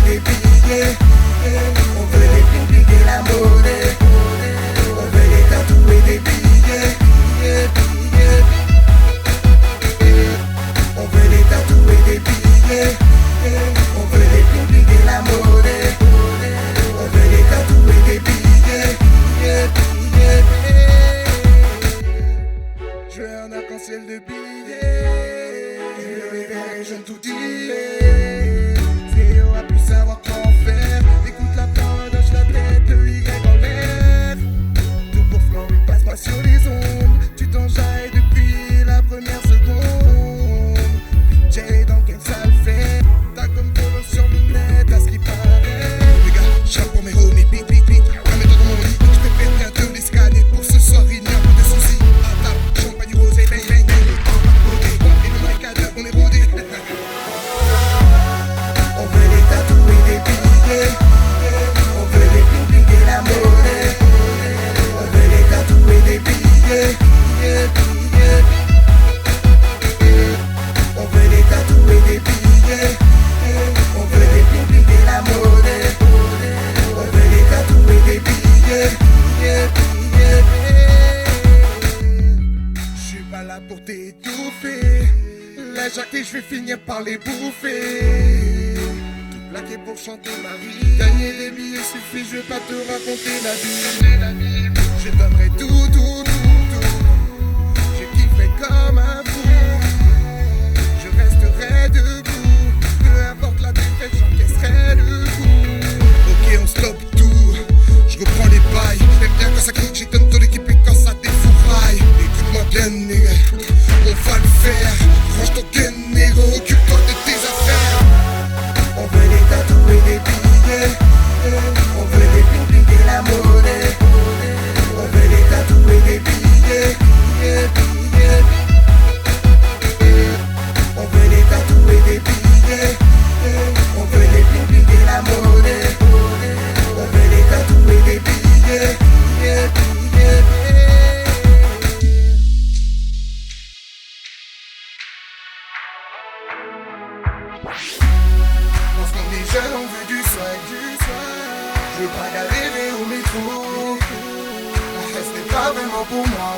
des billets. On veut décompliquer la monnaie. On veut des tatouer des billets. On veut des tatouer des billets. On veut décompliquer la monnaie. On veut des tatouer des billets. Je veux un arc-en-ciel de billets. Je veux révéler, je tout dire. Zéo a pu savoir comment faire. Écoute la parole, hoche la tête, le Y en l'air. Tout pour flamber, passe pas sur les ondes. Tu t'enjailles depuis la première seconde. J'ai dans quelle salle fait. T'as comme polo sur lunette, à ce qui paraît. Les gars, j'rappe pour mes homies, big. Ramène-toi dans mon lit, je te fais bientôt les scanner. Pour ce soir, il n'y a pas de soucis. À table, champagne rosé, bang. Et le mic à deux, on est rodé. On veut les tatouer des billets. On veut décompliquer la monnaie. On veut les tatouer des billets. On veut les tatouer des billets. On veut décompliquer la monnaie. On veut les tatouer des billets. Je suis pas là pour t'étouffer. La jacquée, je vais finir par les bouffer. Tout plaqué pour chanter ma vie. Gagner des billets suffit, je vais pas te raconter la vie. Je donnerai tout. Je kifferai comme un fou. Je resterai debout. Peu importe la défaite, j'encaisserai le coup. Ok, on stoppe tout. Je reprends les bails. J'aime bien quand ça crie, j'étonne ton équipe et quand ça défouraille. Écoute-moi bien, nigga. On va le faire. Range ton gun, négro. Occupe-toi de tes affaires. On veut les tatouer des billets. On veut décompliquer la monnaie. On veut les tatouer des billets. On veut les tatouer des billets. On veut décompliquer la monnaie. On veut les tatouer des billets. Parce qu'on est jeunes, on veut du swag. Je veux pas galérer au métro. La reste n'est pas vraiment pour moi.